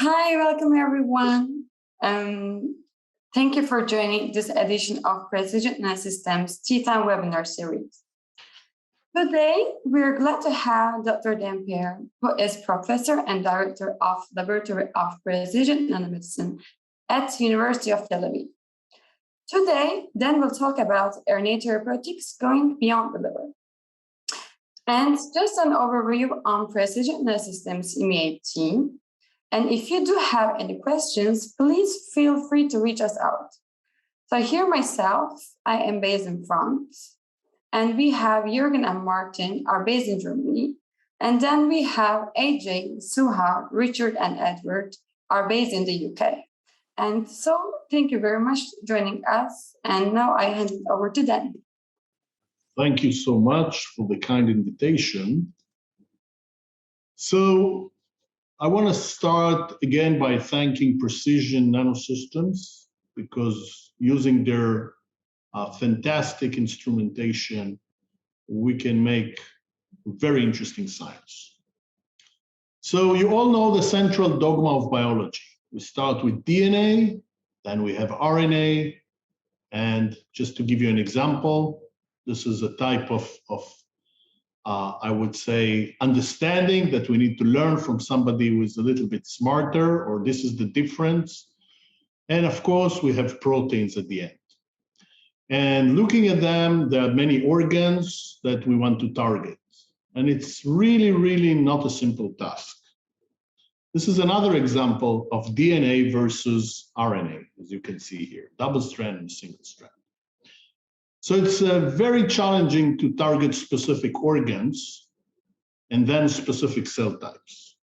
Hi, welcome everyone. Thank you for joining this edition of Precision Nanosystems TeaTime webinar series. Today, we're glad to have Dr. Dan Pear, who is Professor and Director of Laboratory of Precision Nanomedicine at University of Tel Aviv. Today, Dan will talk about RNA therapeutics going beyond the liver. And just an overview on Precision Nanosystems EMEA team. And if you do have any questions, please feel free to reach us out. So here myself, I am based in France, and we have Jürgen and Martin are based in Germany. And then we have AJ, Suha, Richard, and Edward are based in the UK. And so thank you very much for joining us. And now I hand it over to Dan. Thank you so much for the kind invitation. So I want to start again by thanking Precision Nanosystems because using their fantastic instrumentation, we can make very interesting science. So you all know the central dogma of biology. We start with DNA, then we have RNA, and just to give you an example, this is a type of I would say, understanding that we need to learn from somebody who is a little bit smarter, or this is the difference. And of course, we have proteins at the end. And looking at them, there are many organs that we want to target. And it's really, really not a simple task. This is another example of DNA versus RNA, as you can see here, double strand and single strand. So it's very challenging to target specific organs and then specific cell types.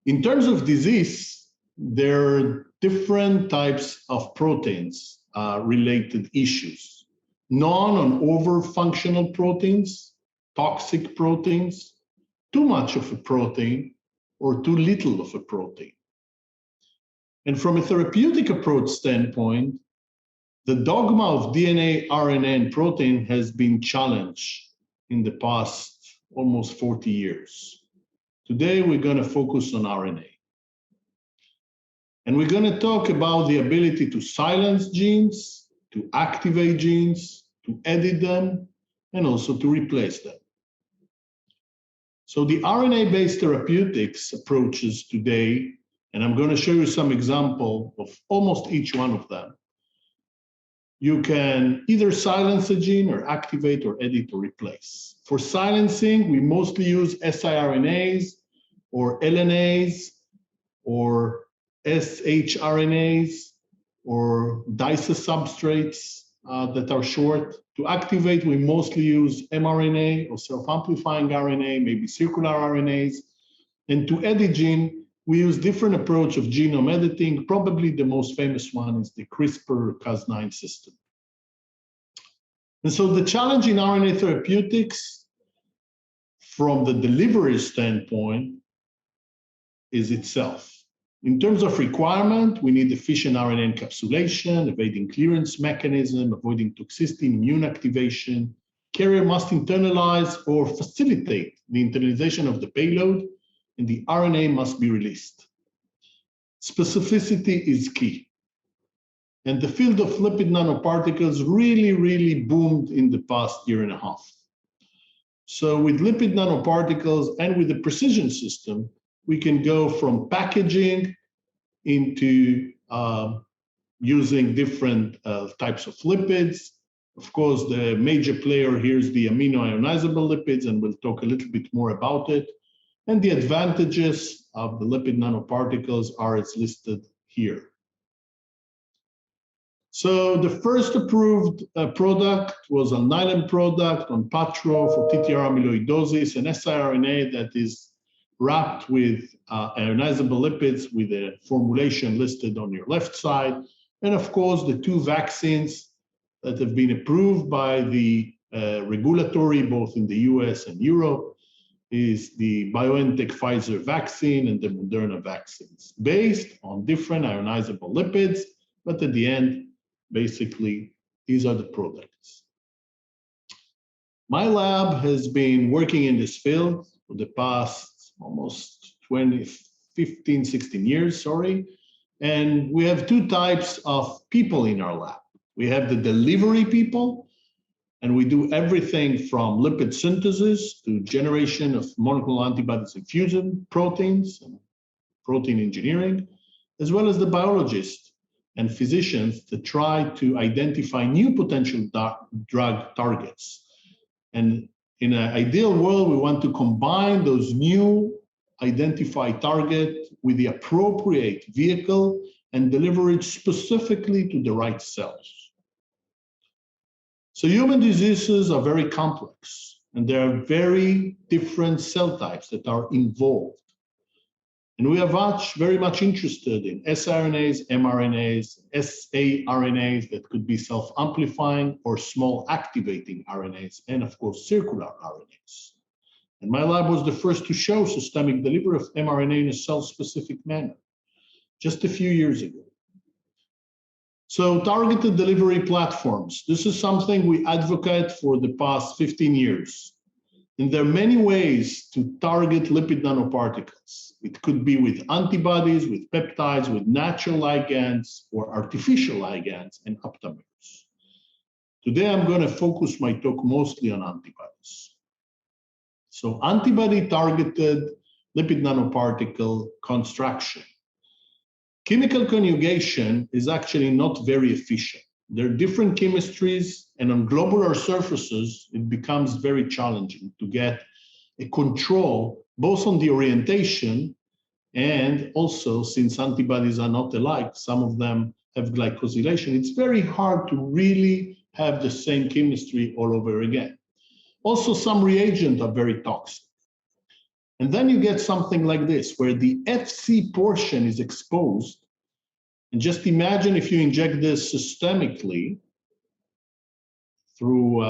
In terms of disease, there are different types of proteins related issues. Non- and over-functional proteins, toxic proteins, too much of a protein, or too little of a protein. And from a therapeutic approach standpoint, the dogma of DNA, RNA, and protein has been challenged in the past almost 40 years. Today, we're going to focus on RNA. And we're going to talk about the ability to silence genes, to activate genes, to edit them, and also to replace them. So the RNA-based therapeutics approaches today, and I'm going to show you some example of almost each one of them. You can either silence a gene or activate or edit or replace. For silencing, we mostly use siRNAs or LNAs or shRNAs or DICES substrates that are short. To activate, we mostly use mRNA or self-amplifying RNA, maybe circular RNAs. And to edit gene, we use different approach of genome editing. Probably the most famous one is the CRISPR-Cas9 system. And so the challenge in RNA therapeutics from the delivery standpoint is itself. In terms of requirement, we need efficient RNA encapsulation, evading clearance mechanism, avoiding toxicity, immune activation. Carrier must internalize or facilitate the internalization of the payload, and the RNA must be released. Specificity is key. And the field of lipid nanoparticles really, really boomed in the past year and a half. So with lipid nanoparticles and with the precision system, we can go from packaging into using different types of lipids. Of course, the major player here is the amino ionizable lipids, and we'll talk a little bit more about it. And the advantages of the lipid nanoparticles are as listed here. So the first approved product was a Alnylam product on Patro for TTR amyloidosis, an siRNA that is wrapped with ionizable lipids with a formulation listed on your left side. And of course, the two vaccines that have been approved by the regulatory, both in the US and Europe, is the BioNTech Pfizer vaccine and the Moderna vaccines, based on different ionizable lipids, but at the end, basically, these are the products. My lab has been working in this field for the past almost 15, 16 years, sorry. And we have two types of people in our lab. We have the delivery people, and we do everything from lipid synthesis to generation of monoclonal antibodies and fusion proteins and protein engineering, as well as the biologists and physicians that try to identify new potential drug targets. And in an ideal world, we want to combine those new identified target with the appropriate vehicle and deliver it specifically to the right cells. So human diseases are very complex, and there are very different cell types that are involved. And we are very much interested in siRNAs, mRNAs, saRNAs that could be self-amplifying or small activating RNAs, and of course, circular RNAs. And my lab was the first to show systemic delivery of mRNA in a cell-specific manner, just a few years ago. So targeted delivery platforms, this is something we advocate for the past 15 years. And there are many ways to target lipid nanoparticles. It could be with antibodies, with peptides, with natural ligands, or artificial ligands and aptamers. Today, I'm going to focus my talk mostly on antibodies. So antibody-targeted lipid nanoparticle construction. Chemical conjugation is actually not very efficient. There are different chemistries, and on globular surfaces, it becomes very challenging to get a control both on the orientation and also, since antibodies are not alike, some of them have glycosylation. It's very hard to really have the same chemistry all over again. Also, some reagents are very toxic. And then you get something like this, where the Fc portion is exposed. And just imagine if you inject this systemically through,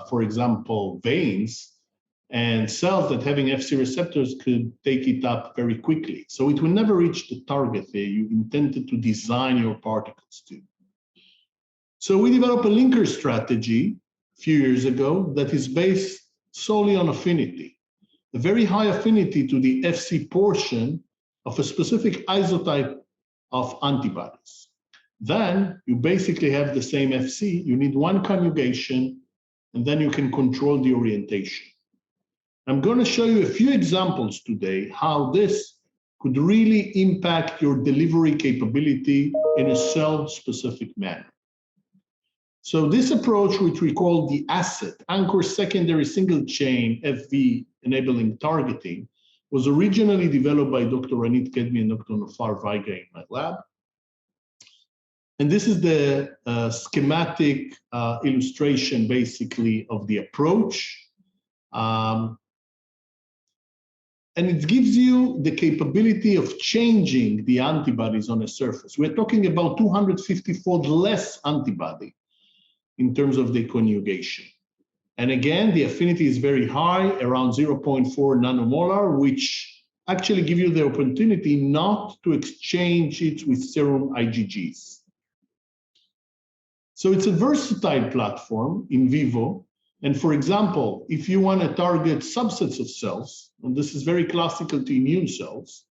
for example, veins, and cells that having Fc receptors could take it up very quickly. So it will never reach the target that you intended to design your particles to. So we developed a linker strategy a few years ago that is based solely on affinity, a very high affinity to the Fc portion of a specific isotype of antibodies. Then you basically have the same Fc, you need one conjugation, and then you can control the orientation. I'm going to show you a few examples today how this could really impact your delivery capability in a cell-specific manner. So this approach, which we call the ASSET, Anchor Secondary Single Chain FV Enabling Targeting, was originally developed by Dr. Ranit Kedmi and Dr. Nofar Vaiga in my lab. And this is the schematic illustration, basically, of the approach. And it gives you the capability of changing the antibodies on a surface. We're talking about 250-fold less antibody in terms of the conjugation. And again, the affinity is very high, around 0.4 nanomolar, which actually give you the opportunity not to exchange it with serum IgGs. So it's a versatile platform in vivo. And for example, if you want to target subsets of cells, and this is very classical to immune cells,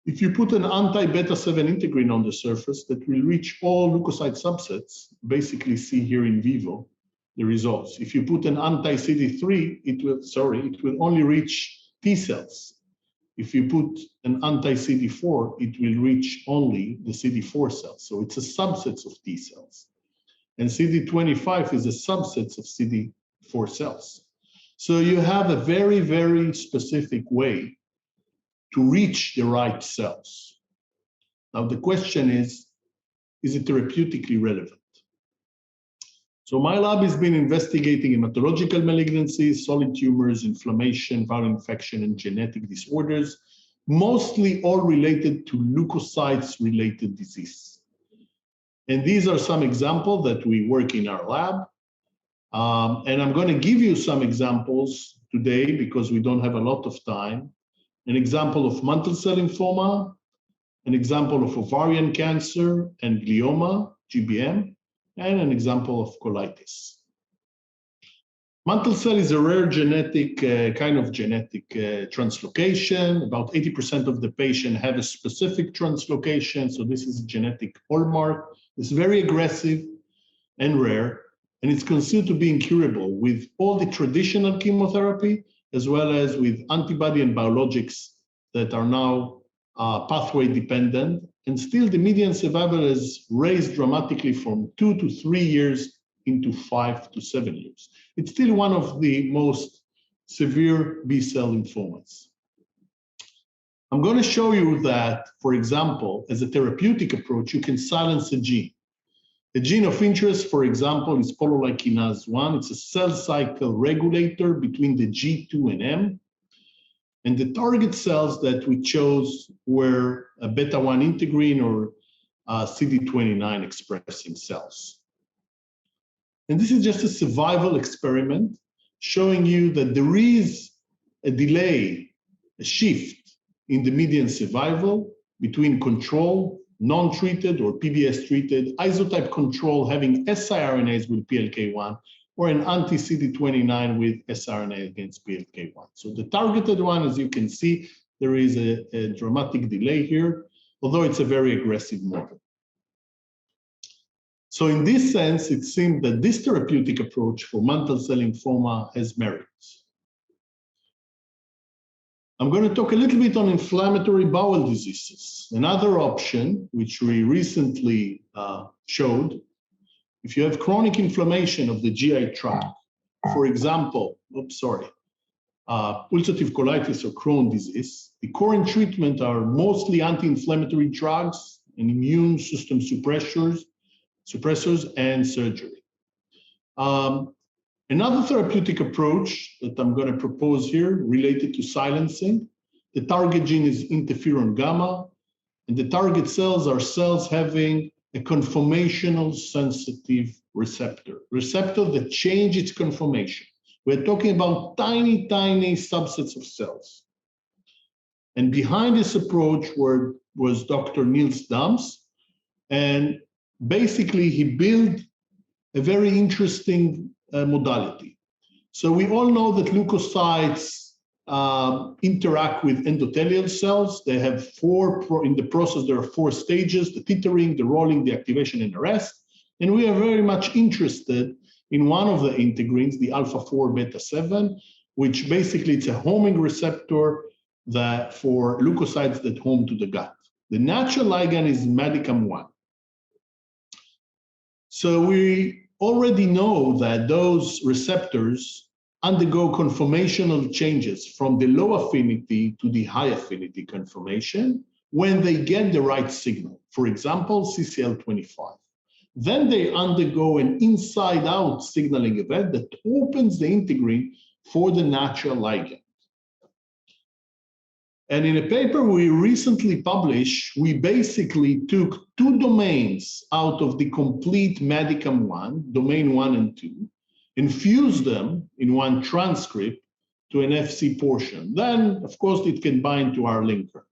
if you put an anti-beta-7 integrin on the surface that will reach all leukocyte subsets, basically see here in vivo the results. If you put an anti-CD3, it will only reach T cells. If you put an anti-CD4, it will reach only the CD4 cells. So it's a subset of T cells. And CD25 is a subset of CD4 cells. So you have a very, very specific way to reach the right cells. Now the question is it therapeutically relevant? So my lab has been investigating hematological malignancies, solid tumors, inflammation, viral infection, and genetic disorders, mostly all related to leukocytes-related disease. And these are some examples that we work in our lab. And I'm going to give you some examples today because we don't have a lot of time. An example of mantle cell lymphoma, an example of ovarian cancer and glioma, GBM, and an example of colitis. Mantle cell is a rare genetic, kind of genetic translocation. About 80% of the patient have a specific translocation, so this is a genetic hallmark. It's very aggressive and rare, and it's considered to be incurable with all the traditional chemotherapy, as well as with antibody and biologics that are now pathway dependent. And still the median survival is raised dramatically from 2 to 3 years into 5 to 7 years. It's still one of the most severe B-cell lymphomas. I'm going to show you that, for example, as a therapeutic approach, you can silence a gene. A gene of interest, for example, is polo-kinase 1. It's a cell cycle regulator between the G2 and M. And the target cells that we chose were a beta-1 integrin or CD29 expressing cells. And this is just a survival experiment showing you that there is a delay, a shift in the median survival between control, non-treated or PBS-treated, isotype control having siRNAs with PLK1, or an anti-CD29 with siRNA against PLK1. So the targeted one, as you can see, there is a dramatic delay here, although it's a very aggressive model. So in this sense, it seems that this therapeutic approach for mantle cell lymphoma has merits. I'm going to talk a little bit on inflammatory bowel diseases. Another option, which we recently showed, if you have chronic inflammation of the GI tract, for example, ulcerative colitis or Crohn's disease, the current treatment are mostly anti-inflammatory drugs and immune system suppressors and surgery. Another therapeutic approach that I'm going to propose here related to silencing, the target gene is interferon gamma, and the target cells are cells having a conformational sensitive receptor that change its conformation. We're talking about tiny, tiny subsets of cells. And behind this approach was Dr. Niels Dams, and basically he built a very interesting modality. So we all know that leukocytes interact with endothelial cells. They have in the process, there are 4 stages: the tethering, the rolling, the activation, and the rest. And we are very much interested in one of the integrins, the alpha-4 beta-7, which basically it's a homing receptor for leukocytes that home to the gut. The natural ligand is MEDICAM-1. So we already know that those receptors undergo conformational changes from the low affinity to the high affinity conformation when they get the right signal, for example, CCL25. Then they undergo an inside-out signaling event that opens the integrin for the natural ligand. And in a paper we recently published, we basically took 2 domains out of the complete MEDICAM-1, domain 1 and 2, and fused them in one transcript to an FC portion. Then, of course, it can bind to our linker.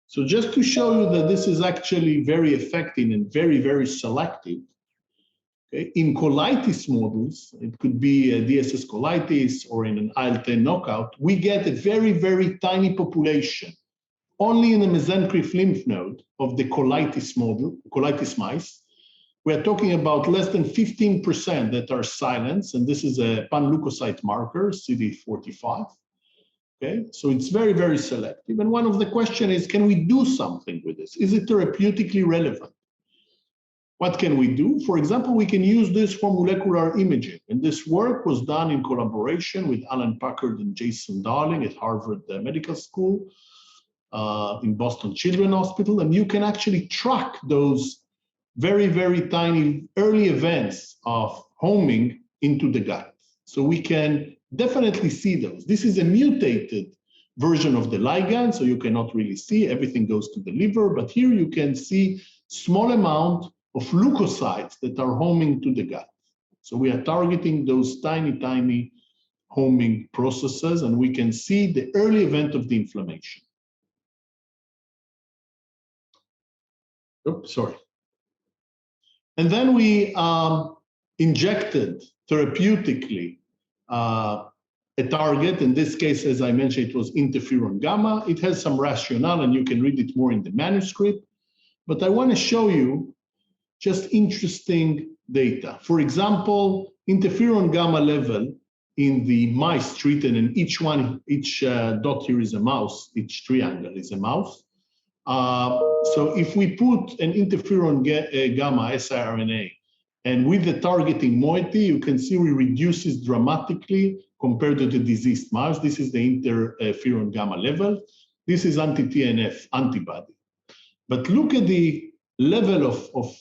So just to show you that this is actually very effective and very, very selective, okay, in colitis models, it could be a DSS colitis or in an IL-10 knockout, we get a very, very tiny population, only in the mesenchymal lymph node of the colitis model, colitis mice. We're talking about less than 15% that are silenced, and this is a panleukocyte marker, CD45. Okay, so it's very, very selective. And one of the questions is, can we do something with this? Is it therapeutically relevant? What can we do? For example, we can use this for molecular imaging. And this work was done in collaboration with Alan Packard and Jason Darling at Harvard Medical School, in Boston Children's Hospital. And you can actually track those very, very tiny early events of homing into the gut. So we can definitely see those. This is a mutated version of the ligand, so you cannot really see. Everything goes to the liver, but here you can see small amount of leukocytes that are homing to the gut. So we are targeting those tiny, tiny homing processes, and we can see the early event of the inflammation. Oops, sorry. And then we injected therapeutically a target. In this case, as I mentioned, it was interferon gamma. It has some rationale, and you can read it more in the manuscript. But I want to show you just interesting data. For example, interferon gamma level in the mice treated, and each dot here is a mouse, each triangle is a mouse. So if we put an interferon gamma siRNA, and with the targeting moiety, you can see we reduces dramatically compared to the diseased mouse. This is the interferon gamma level. This is anti-TNF antibody. But look at the level of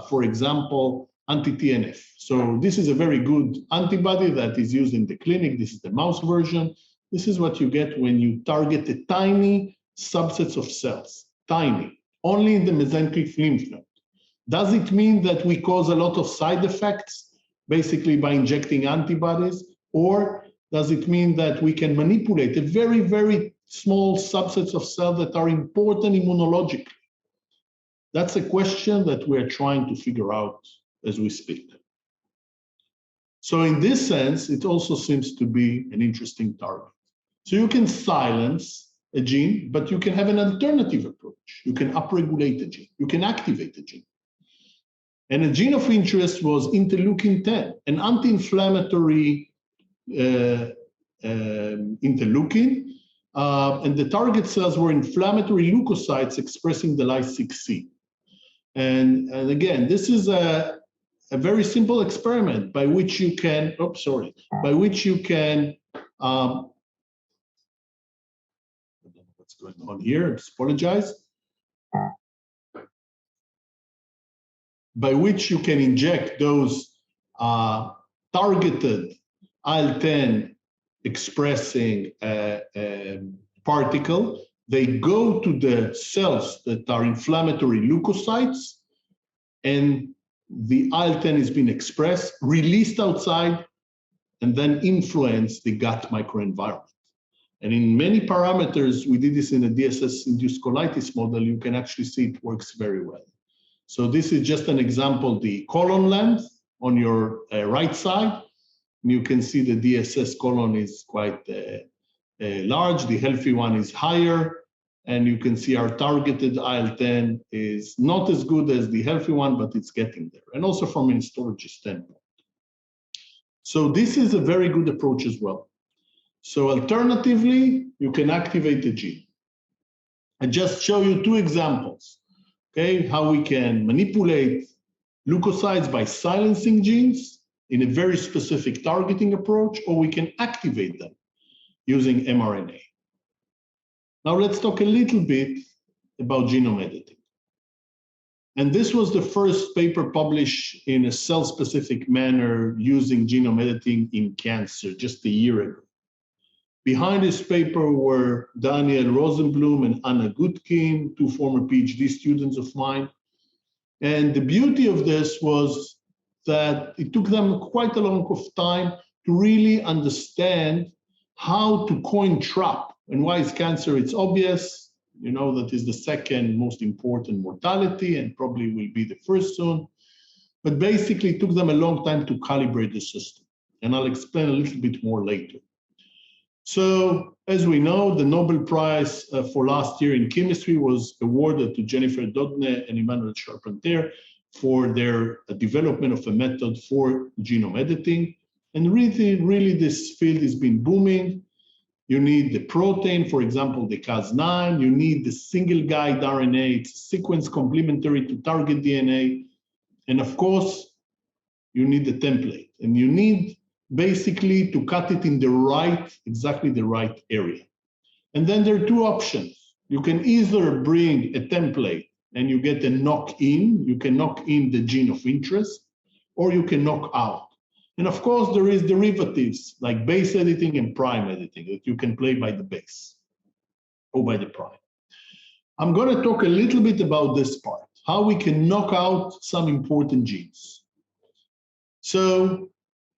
for example, anti-TNF. So this is a very good antibody that is used in the clinic. This is the mouse version. This is what you get when you target a tiny subsets of cells, tiny, only in the mesenchymal lymph node. Does it mean that we cause a lot of side effects, basically by injecting antibodies? Or does it mean that we can manipulate a very, very small subsets of cells that are important immunologically? That's a question that we're trying to figure out as we speak. So in this sense, it also seems to be an interesting target. So you can silence a gene, but you can have an alternative approach. You can upregulate a gene. You can activate a gene. And a gene of interest was interleukin-10, an anti-inflammatory interleukin. And the target cells were inflammatory leukocytes expressing the Ly6C. And again, this is a very simple experiment by which you can, what's going on here? I apologize. By which you can inject those targeted IL-10 expressing particle. They go to the cells that are inflammatory leukocytes, and the IL-10 is being expressed, released outside, and then influence the gut microenvironment. And in many parameters, we did this in a DSS-induced colitis model, you can actually see it works very well. So this is just an example, the colon length on your right side. You can see the DSS colon is quite large, the healthy one is higher, and you can see our targeted IL-10 is not as good as the healthy one, but it's getting there, and also from an histology standpoint. So this is a very good approach as well. So alternatively, you can activate the gene. I just show you two examples, okay, how we can manipulate leukocytes by silencing genes in a very specific targeting approach, or we can activate them using mRNA. Now let's talk a little bit about genome editing. And this was the first paper published in a cell-specific manner using genome editing in cancer just a year ago. Behind this paper were Daniel Rosenblum and Anna Gutkin, two former PhD students of mine. And the beauty of this was that it took them quite a long of time to really understand how to coin trap. And why is cancer? It's obvious, you know, that is the second most important mortality and probably will be the first soon. But basically it took them a long time to calibrate the system. And I'll explain a little bit more later. So as we know, the Nobel Prize for last year in chemistry was awarded to Jennifer Doudna and Emmanuel Charpentier for their development of a method for genome editing. And really this field has been booming. You need the protein, for example, the Cas9. You need the single guide RNA. It's a sequence complementary to target DNA. And of course, you need the template. And you need basically to cut it in the right, exactly the right area. And then there are two options. You can either bring a template and you get a knock-in. You can knock in the gene of interest, or you can knock out. And of course, there is derivatives like base editing and prime editing that you can play by the base or by the prime. I'm going to talk a little bit about this part, how we can knock out some important genes. So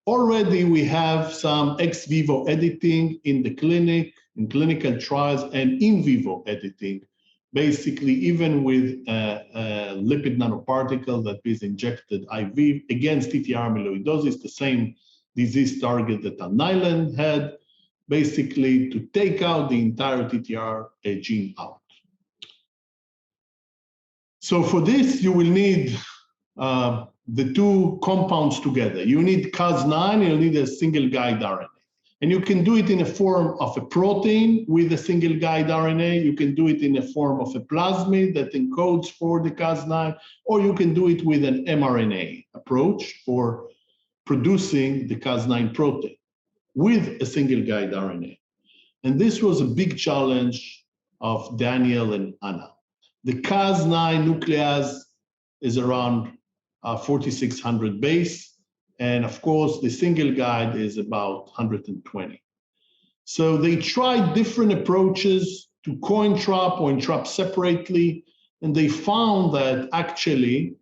already we have some ex vivo editing in the clinic, in clinical trials, and in vivo editing, basically even with lipid nanoparticle that is injected IV against TTR amyloidosis, the disease target that Alnylam had, basically to take out the entire TTR gene out. So for this, you will need the two compounds together. You need Cas9, you need a single guide RNA. And you can do it in a form of a protein with a single guide RNA. You can do it in a form of a plasmid that encodes for the Cas9, or you can do it with an mRNA approach for producing the Cas9 protein with a single guide RNA. And this was a big challenge of Daniel and Anna. The Cas9 nuclease is around 4,600 base. And of course, the single guide is about 120. So they tried different approaches to co-entrap or entrap separately. And they found that actually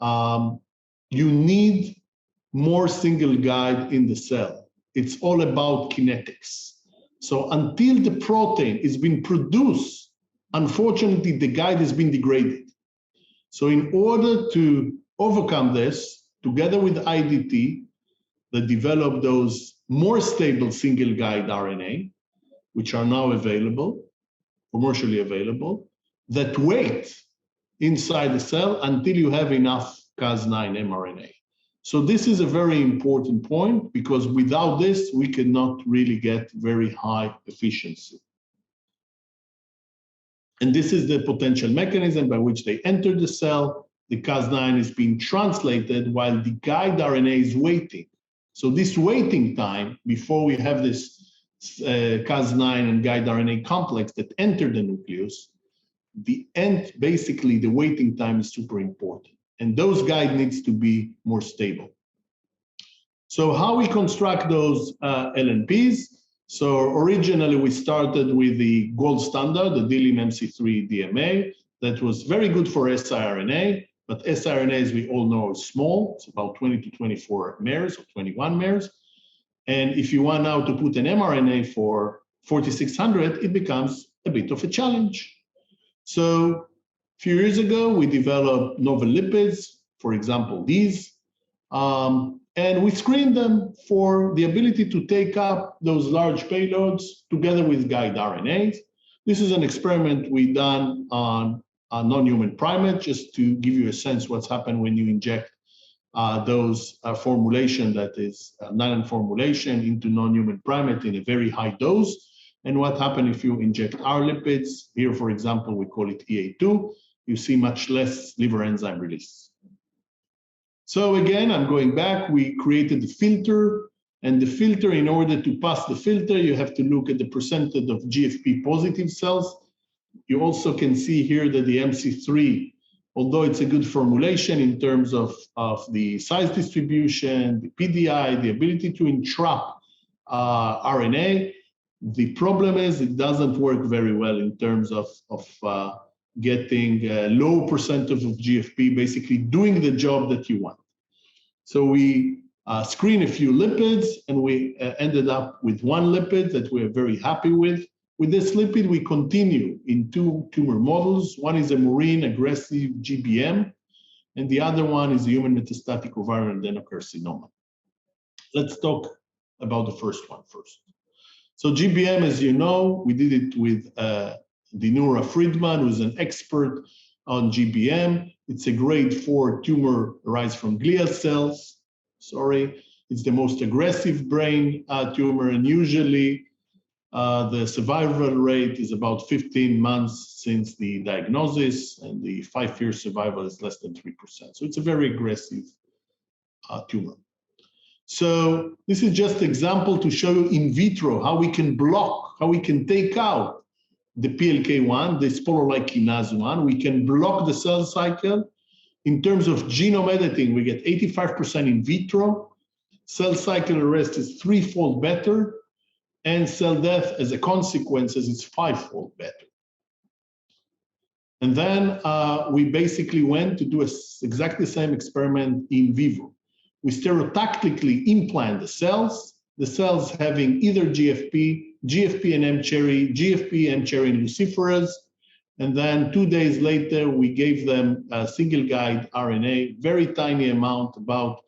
you need more single guide in the cell. It's all about kinetics. So until the protein is being produced, unfortunately, the guide has been degraded. So in order to overcome this, together with IDT, that developed those more stable single guide RNA, which are now available, commercially available, that wait inside the cell until you have enough Cas9 mRNA. So this is a very important point, because without this, we cannot really get very high efficiency. And this is the potential mechanism by which they enter the cell. The Cas9 is being translated while the guide RNA is waiting. So this waiting time before we have this Cas9 and guide RNA complex that enter the nucleus, basically the waiting time is super important. And those guide needs to be more stable. So how we construct those LNPs? So originally we started with the gold standard, the DILIM MC3 DMA, that was very good for siRNA. But siRNA, as we all know, is small. It's about 20 to 24 MERS or 21 MERS. And if you want now to put an mRNA for 4,600, it becomes a bit of a challenge. So a few years ago, we developed novel lipids, for example, these. And we screened them for the ability to take up those large payloads together with guide RNAs. This is an experiment we done on a non-human primate, just to give you a sense what's happened when you inject those formulation that is nylon formulation into non-human primate in a very high dose. And what happened if you inject our lipids? Here, for example, we call it EA2. You see much less liver enzyme release. So again, I'm going back. We created the filter. And the filter, in order to pass the filter, you have to look at the percentage of GFP positive cells. You also can see here that the MC3, although it's a good formulation in terms of the size distribution, the PDI, the ability to entrap RNA, the problem is it doesn't work very well in terms of getting a low percentage of GFP, basically doing the job that you want. So we screen a few lipids, and we ended up with one lipid that we're very happy with. With this lipid, we continue in two tumor models. One is a murine aggressive GBM, and the other one is a human metastatic ovarian adenocarcinoma. Let's talk about the first one first. So GBM, as you know, we did it with Dinura Friedman, who's an expert on GBM. It's a grade 4 tumor arise from glial cells. It's the most aggressive brain tumor, and usually the survival rate is about 15 months since the diagnosis, and the 5-year survival is less than 3%. So it's a very aggressive tumor. So this is just an example to show you in vitro how we can block, how we can take out the PLK1, the sporo-like kinase 1. We can block the cell cycle. In terms of genome editing, we get 85% in vitro. Cell cycle arrest is 3-fold better. And cell death, as a consequence, is 5-fold better. And then we basically went to do exactly the same experiment in vivo. We stereotactically implant the cells having either GFP and M-cherry, GFP, M-cherry, and luciferase. And then 2 days later, we gave them a single guide RNA, very tiny amount, about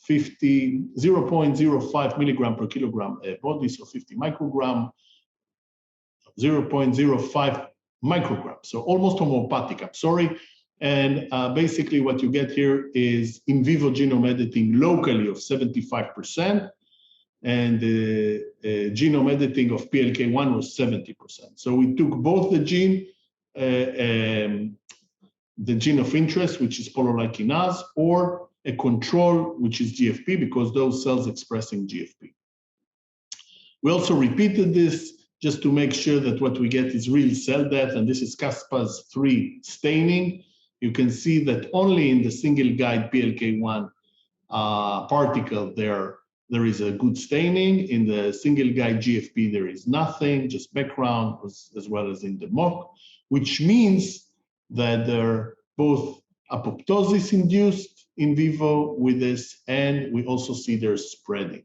0.05 milligram per kilogram body, so 50 microgram, 0.05 microgram, so almost homeopathic, I'm sorry. And basically what you get here is in vivo genome editing locally of 75%, and the genome editing of PLK1 was 70%. So we took both the gene of interest, which is polo-like kinase, or a control, which is GFP, because those cells expressing GFP. We also repeated this just to make sure that what we get is real cell death, and this is Caspase-3 staining. You can see that only in the single guide PLK1 particle there is a good staining. In the single guide GFP, there is nothing, just background, as well as in the mock, which means that they're both apoptosis induced in vivo with this, and we also see they're spreading.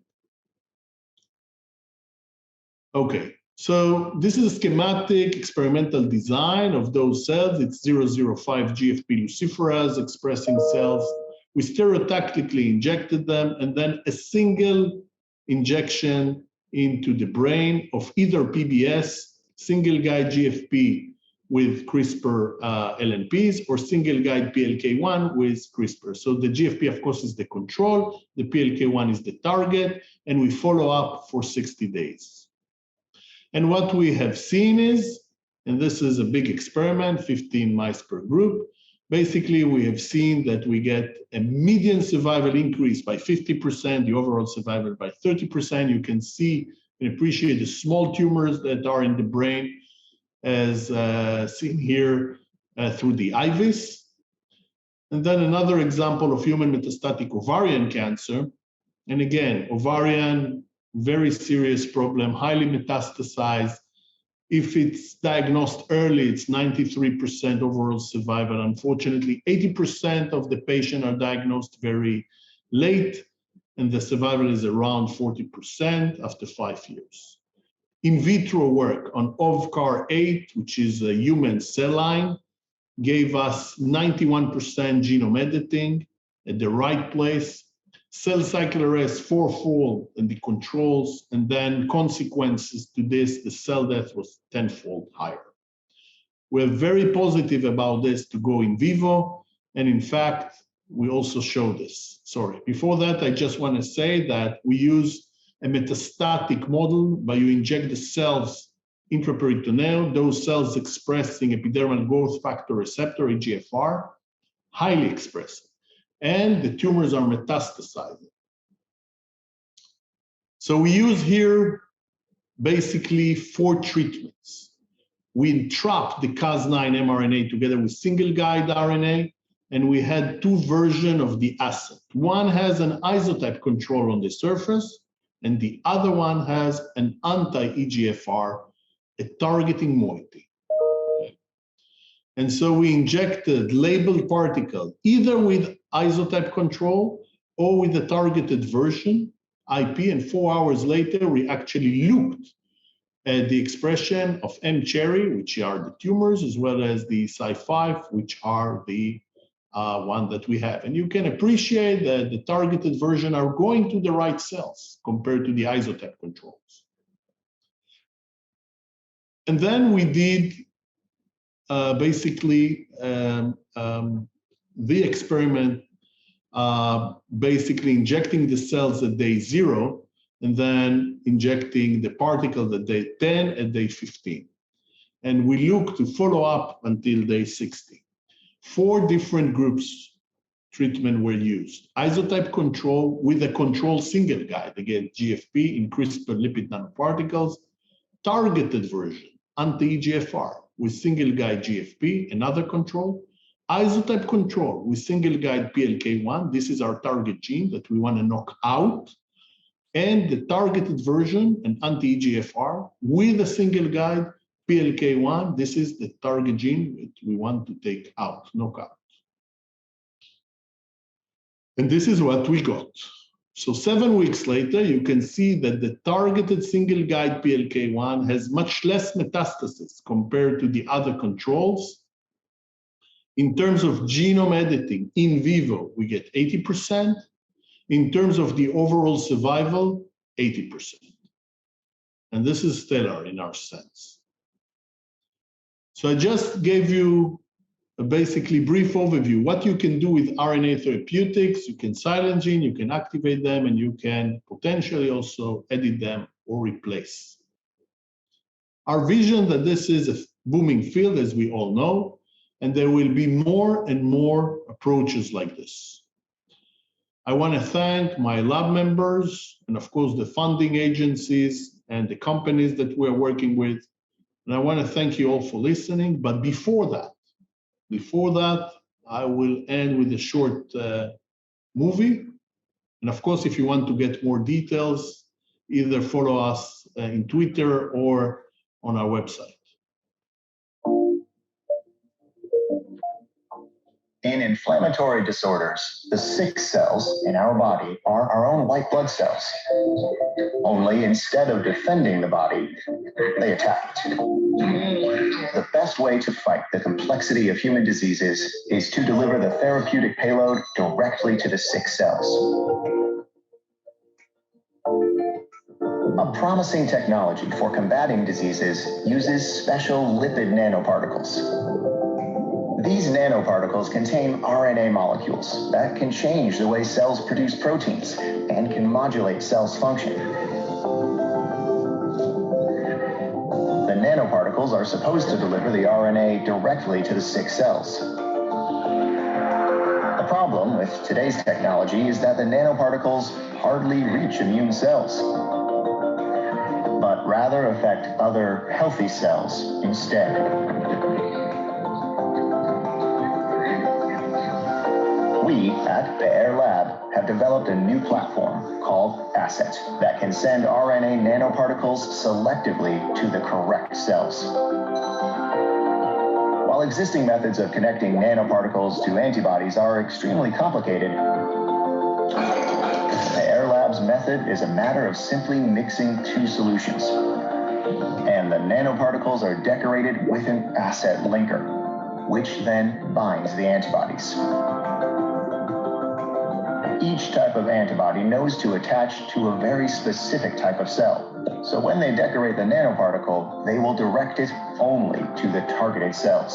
Okay, so this is a schematic experimental design of those cells. It's 005 GFP luciferase expressing cells. We stereotactically injected them, and then a single injection into the brain of either PBS, single guide GFP with CRISPR LNPs, or single guide PLK1 with CRISPR. So the GFP, of course, is the control, the PLK1 is the target, and we follow up for 60 days. And what we have seen is, and this is a big experiment, 15 mice per group, basically we have seen that we get a median survival increase by 50%, the overall survival by 30%. You can see and appreciate the small tumors that are in the brain, as seen here through the IVIS. And then another example of human metastatic ovarian cancer. And again, ovarian, very serious problem, highly metastasized. If it's diagnosed early, it's 93% overall survival. Unfortunately, 80% of the patients are diagnosed very late, and the survival is around 40% after 5 years. In vitro work on OVCAR8, which is a human cell line, gave us 91% genome editing at the right place, cell cycle arrest 4-fold in the controls, and then consequences to this, the cell death was 10-fold higher. We're very positive about this to go in vivo, and in fact, we also show this. Sorry, before that, I just want to say that we use a metastatic model, but you inject the cells intraperitoneal, those cells expressing epidermal growth factor receptor, EGFR, highly expressed, and the tumors are metastasizing. So we use here basically 4 treatments. We entrap the Cas9 mRNA together with single guide RNA, and we had 2 versions of the asset. One has an isotype control on the surface, and the other one has an anti-EGFR, a targeting moiety. And so we injected labeled particle either with isotype control or with the targeted version, IP, and 4 hours later, we actually looked at the expression of M-cherry, which are the tumors, as well as the Cy5, which are the one that we have. And you can appreciate that the targeted version are going to the right cells compared to the isotype controls. And then we did basically the experiment, basically injecting the cells at day 0, and then injecting the particles at day 10 and day 15. And we look to follow up until day 60. 4 different groups treatment were used. Isotype control with a control single guide, again, GFP in CRISPR lipid nanoparticles, targeted version, anti-EGFR with single guide GFP, another control, isotype control with single guide PLK1, this is our target gene that we want to knock out, and the targeted version, an anti-EGFR with a single guide PLK1, this is the target gene that we want to take out, knock out. And this is what we got. So 7 weeks later, you can see that the targeted single guide PLK1 has much less metastasis compared to the other controls. In terms of genome editing in vivo, we get 80%. In terms of the overall survival, 80%. And this is stellar in our sense. So I just gave you a basically brief overview. What you can do with RNA therapeutics, you can silent gene, you can activate them, and you can potentially also edit them or replace. Our vision that this is a booming field, as we all know, and there will be more and more approaches like this. I want to thank my lab members and of course the funding agencies and the companies that we're working with. And I want to thank you all for listening. But before that, I will end with a short movie. And of course, if you want to get more details, either follow us in Twitter or on our website. In inflammatory disorders, the sick cells in our body are our own white blood cells. Only instead of defending the body, they attack it. The best way to fight the complexity of human diseases is to deliver the therapeutic payload directly to the sick cells. A promising technology for combating diseases uses special lipid nanoparticles. These nanoparticles contain RNA molecules that can change the way cells produce proteins and can modulate cells' function. The nanoparticles are supposed to deliver the RNA directly to the sick cells. The problem with today's technology is that the nanoparticles hardly reach immune cells, but rather affect other healthy cells instead. We at the Air Lab have developed a new platform called ASSET that can send RNA nanoparticles selectively to the correct cells. While existing methods of connecting nanoparticles to antibodies are extremely complicated, the Air Lab's method is a matter of simply mixing two solutions. And the nanoparticles are decorated with an ASSET linker, which then binds the antibodies. Each type of antibody knows to attach to a very specific type of cell. So when they decorate the nanoparticle, they will direct it only to the targeted cells.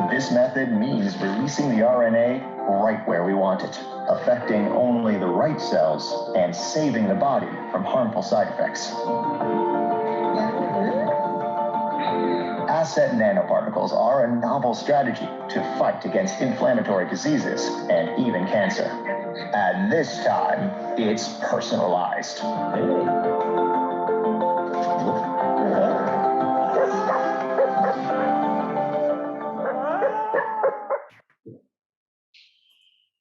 This method means releasing the RNA right where we want it, affecting only the right cells and saving the body from harmful side effects. ASSET nanoparticles are a novel strategy to fight against inflammatory diseases and even cancer. And this time, it's personalized.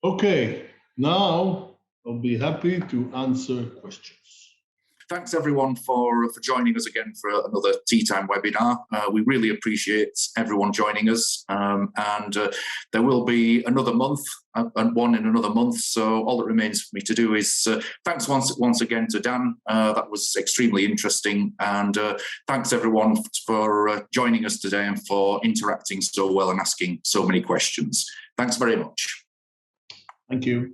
Okay, now I'll be happy to answer questions. Thanks everyone for joining us again for another TeaTime webinar. We really appreciate everyone joining us, and there will be another month and one in another month. So all that remains for me to do is thanks once again to Dan. That was extremely interesting, and thanks everyone for joining us today and for interacting so well and asking so many questions. Thanks very much. Thank you.